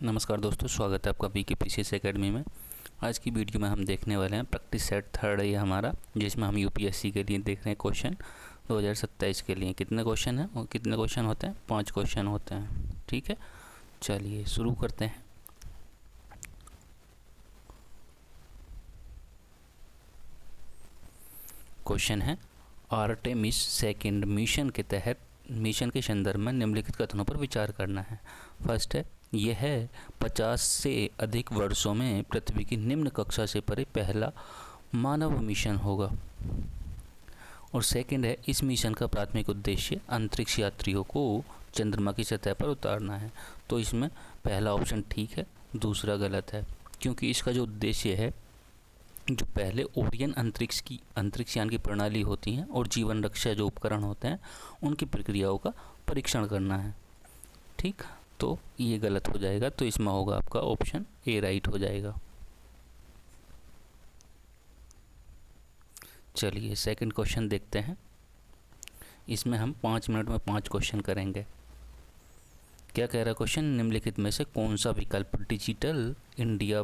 नमस्कार दोस्तों, स्वागत है आपका BKPCS एकेडमी में। आज की वीडियो में हम देखने वाले हैं प्रैक्टिस सेट थर्ड है ये हमारा, जिसमें हम यूपीएससी के लिए देख रहे हैं क्वेश्चन 2027 के लिए। कितने क्वेश्चन हैं और कितने क्वेश्चन होते हैं? 5 क्वेश्चन होते हैं। ठीक है, चलिए शुरू करते हैं। क्वेश्चन है, आर्टेमिस सेकंड मिशन के तहत मिशन के संदर्भ में निम्नलिखित कथनों पर विचार करना है। फर्स्ट है, यह 50 से अधिक वर्षों में पृथ्वी की निम्न कक्षा से परे पहला मानव मिशन होगा। और सेकंड है, इस मिशन का प्राथमिक उद्देश्य अंतरिक्ष यात्रियों को चंद्रमा की सतह पर उतारना है। तो इसमें पहला ऑप्शन ठीक है, दूसरा गलत है, क्योंकि इसका जो उद्देश्य है, जो पहले ओरियन अंतरिक्षयान की प्रणाली होती हैं और जीवन रक्षा जो उपकरण होते हैं उनकी प्रक्रियाओं का परीक्षण करना है। ठीक, तो ये गलत हो जाएगा, तो इसमें होगा आपका ऑप्शन ए राइट हो जाएगा। चलिए सेकंड क्वेश्चन देखते हैं। इसमें हम 5 मिनट में 5 क्वेश्चन करेंगे। क्या कह रहा है क्वेश्चन? निम्नलिखित में से कौन सा विकल्प डिजिटल इंडिया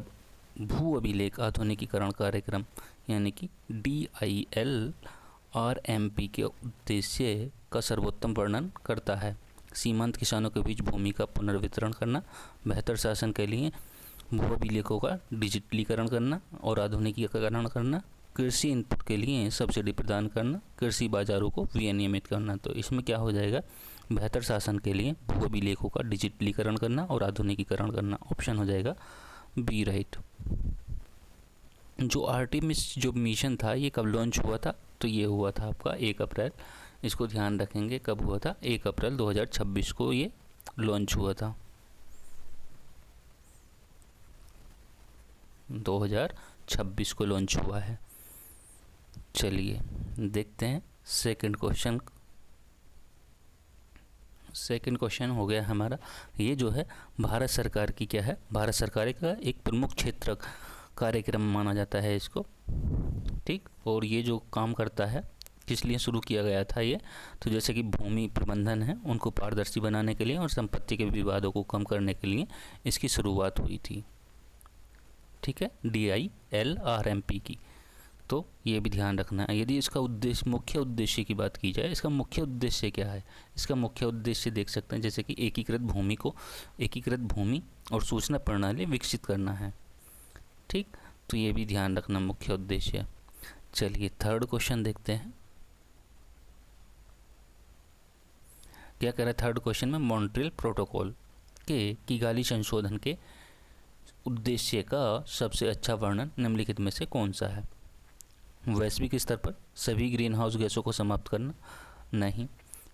भू अभिलेख आधुनिकीकरण कार्यक्रम यानी कि DILRMP के उद्देश्य का सर्वोत्तम वर्णन करता है? सीमांत किसानों के बीच भूमि का पुनर्वितरण करना, बेहतर शासन के लिए भू अभिलेखों का डिजिटलीकरण करना और आधुनिकीकरण करना, कृषि इनपुट के लिए सब्सिडी प्रदान करना, कृषि बाजारों को विनियमित करना। तो इसमें क्या हो जाएगा? बेहतर शासन के लिए भू अभिलेखों का डिजिटलीकरण करना और आधुनिकीकरण करना। ऑप्शन हो जाएगा बी राइट। जो आर्टेमिस जो मिशन था ये कब लॉन्च हुआ था? तो ये हुआ था आपका 1 अप्रैल। इसको ध्यान रखेंगे, कब हुआ था? 1 अप्रैल 2026 को ये लॉन्च हुआ था। 2026 को लॉन्च हुआ है। चलिए देखते हैं सेकंड क्वेश्चन। सेकंड क्वेश्चन हो गया हमारा, ये जो है भारत सरकार की क्या है? भारत सरकार का एक प्रमुख क्षेत्र कार्यक्रम माना जाता है इसको। ठीक, और ये जो काम करता है किस लिए शुरू किया गया था ये? तो जैसे कि भूमि प्रबंधन है उनको पारदर्शी बनाने के लिए और संपत्ति के विवादों को कम करने के लिए इसकी शुरुआत हुई थी। ठीक है, DILRMP की। तो ये भी ध्यान रखना है। यदि इसका उद्देश्य, मुख्य उद्देश्य की बात की जाए, इसका मुख्य उद्देश्य क्या है? इसका मुख्य उद्देश्य देख सकते हैं, जैसे कि एकीकृत भूमि और सूचना प्रणाली विकसित करना है। ठीक, तो ये भी ध्यान रखना मुख्य उद्देश्य। चलिए थर्ड क्वेश्चन देखते हैं। क्या कह रहा है थर्ड क्वेश्चन में? मॉन्ट्रियल प्रोटोकॉल के किगाली संशोधन के उद्देश्य का सबसे अच्छा वर्णन निम्नलिखित में से कौन सा है? वैश्विक स्तर पर सभी ग्रीन हाउस गैसों को समाप्त करना? नहीं,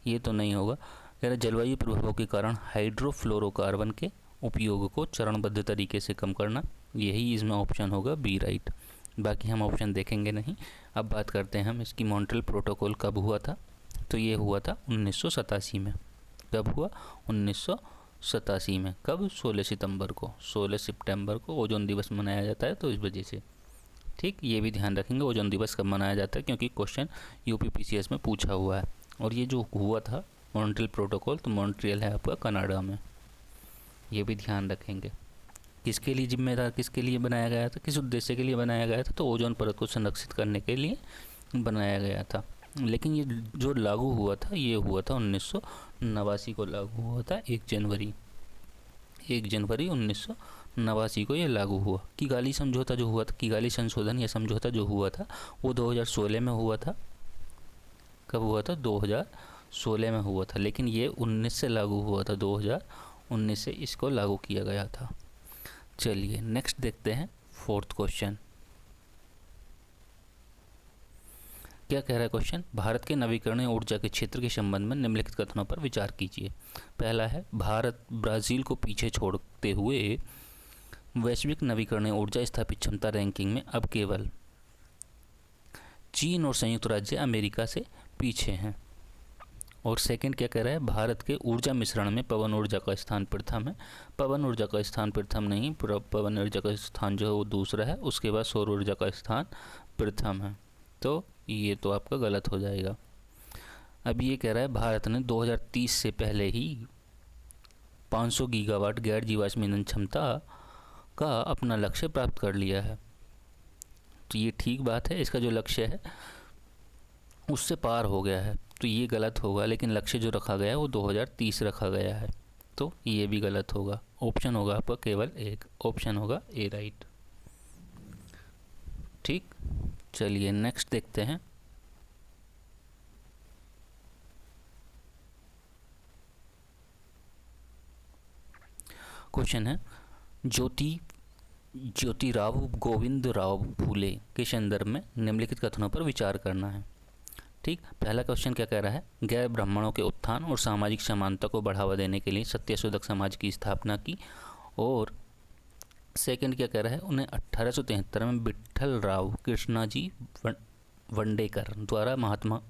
ये तो नहीं होगा। कह रहा जलवायु प्रभावों के कारण हाइड्रोफ्लोरोकार्बन के उपयोग को चरणबद्ध तरीके से कम करना। यही इसमें ऑप्शन होगा बी राइट। बाकी हम ऑप्शन देखेंगे नहीं। अब बात करते हैं हम इसकी, मॉन्ट्रियल प्रोटोकॉल कब हुआ था? तो ये हुआ था 1987 में। कब हुआ? 1987 में। कब? 16 सितंबर को। 16 सितंबर को ओजोन दिवस मनाया जाता है, तो इस वजह से। ठीक, ये भी ध्यान रखेंगे ओजोन दिवस कब मनाया जाता है, क्योंकि क्वेश्चन UPPCS में पूछा हुआ है। और ये जो हुआ था मॉन्ट्रियल प्रोटोकॉल, तो मॉन्ट्रियल है आपका कनाडा में। ये भी ध्यान रखेंगे। किसके लिए जिम्मेदार, किसके लिए बनाया गया था, किस उद्देश्य के लिए बनाया गया था? तो ओजोन परत को संरक्षित करने के लिए बनाया गया था। लेकिन ये जो लागू हुआ था, ये हुआ था 1989 को लागू हुआ था। 1 जनवरी 1989 को ये लागू हुआ। किगाली समझौता जो हुआ था, किगाली संशोधन या समझौता जो हुआ था, वो 2016 में हुआ था। कब हुआ था? 2016 में हुआ था। लेकिन ये 19 से लागू हुआ था, 2019 से इसको लागू किया गया था। चलिए नेक्स्ट देखते हैं फोर्थ क्वेश्चन। क्या कह रहा है क्वेश्चन? भारत के नवीकरणीय ऊर्जा के क्षेत्र के संबंध में निम्नलिखित कथनों पर विचार कीजिए। पहला है, भारत ब्राज़ील को पीछे छोड़ते हुए वैश्विक नवीकरणीय ऊर्जा स्थापित क्षमता रैंकिंग में अब केवल चीन और संयुक्त राज्य अमेरिका से पीछे हैं। और सेकंड क्या कह रहा है? भारत के ऊर्जा मिश्रण में पवन ऊर्जा का स्थान प्रथम है। पवन ऊर्जा का स्थान प्रथम नहीं, पवन ऊर्जा का स्थान जो है वो दूसरा है। उसके बाद सौर ऊर्जा का स्थान प्रथम है। तो ये तो आपका गलत हो जाएगा। अब ये कह रहा है भारत ने 2030 से पहले ही 500 गीगावाट गैर जीवाश्म ईंधन क्षमता का अपना लक्ष्य प्राप्त कर लिया है। तो ये ठीक बात है, इसका जो लक्ष्य है उससे पार हो गया है, तो ये गलत होगा। लेकिन लक्ष्य जो रखा गया है वो 2030 रखा गया है, तो ये भी गलत होगा। ऑप्शन होगा आपका केवल एक, ऑप्शन होगा ए राइट। ठीक, चलिए नेक्स्ट देखते हैं। क्वेश्चन है ज्योतिराव गोविंद राव फूले के संदर्भ में निम्नलिखित कथनों पर विचार करना है। ठीक, पहला क्वेश्चन क्या कह रहा है, गैर ब्राह्मणों के उत्थान और सामाजिक समानता को बढ़ावा देने के लिए सत्यशोधक समाज की स्थापना की। और सेकंड क्या कह रहा है, उन्हें 1873 में विट्ठल राव कृष्णाजी वंडेकर द्वारा महात्मा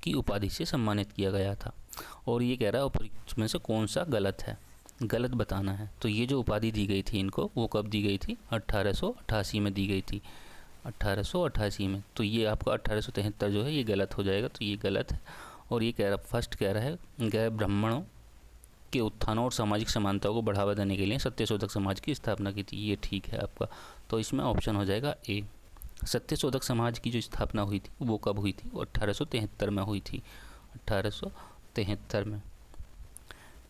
की उपाधि से सम्मानित किया गया था। और ये कह रहा है उपरोक्त में से कौन सा गलत है, गलत बताना है। तो ये जो उपाधि दी गई थी इनको, वो कब दी गई थी, 1888 में दी गई थी, 1888 में। तो ये आपका 1873 जो है ये गलत हो जाएगा, तो ये गलत है। और ये कह रहा, फर्स्ट कह रहा है गैर ब्राह्मणों के उत्थान और सामाजिक समानता को बढ़ावा देने के लिए सत्यशोधक समाज की स्थापना की थी, ये ठीक है आपका। तो इसमें ऑप्शन हो जाएगा ए। सत्यशोधक समाज की जो स्थापना हुई थी वो कब हुई थी, वो 1873 में हुई थी, 1873 में।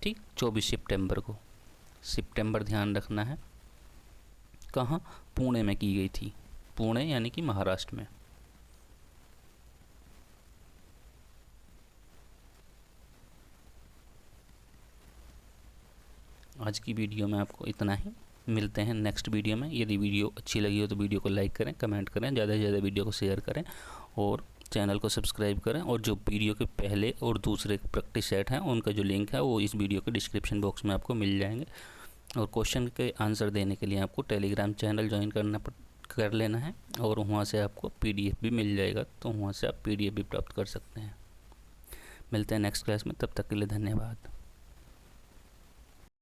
ठीक, 24 सितंबर को, सितंबर ध्यान रखना है। कहाँ, पुणे में की गई थी, पुणे यानी कि महाराष्ट्र में। आज की वीडियो में आपको इतना ही, मिलते हैं नेक्स्ट वीडियो में। यदि वीडियो अच्छी लगी हो तो वीडियो को लाइक करें, कमेंट करें, ज़्यादा से ज़्यादा वीडियो को शेयर करें और चैनल को सब्सक्राइब करें। और जो वीडियो के पहले और दूसरे प्रैक्टिस सेट हैं उनका जो लिंक है वो इस वीडियो के डिस्क्रिप्शन बॉक्स में आपको मिल जाएंगे। और क्वेश्चन के आंसर देने के लिए आपको टेलीग्राम चैनल ज्वाइन कर लेना है और वहाँ से आपको PDF भी मिल जाएगा, तो वहाँ से आप PDF भी प्राप्त कर सकते हैं। मिलते हैं नेक्स्ट क्लास में, तब तक के लिए धन्यवाद।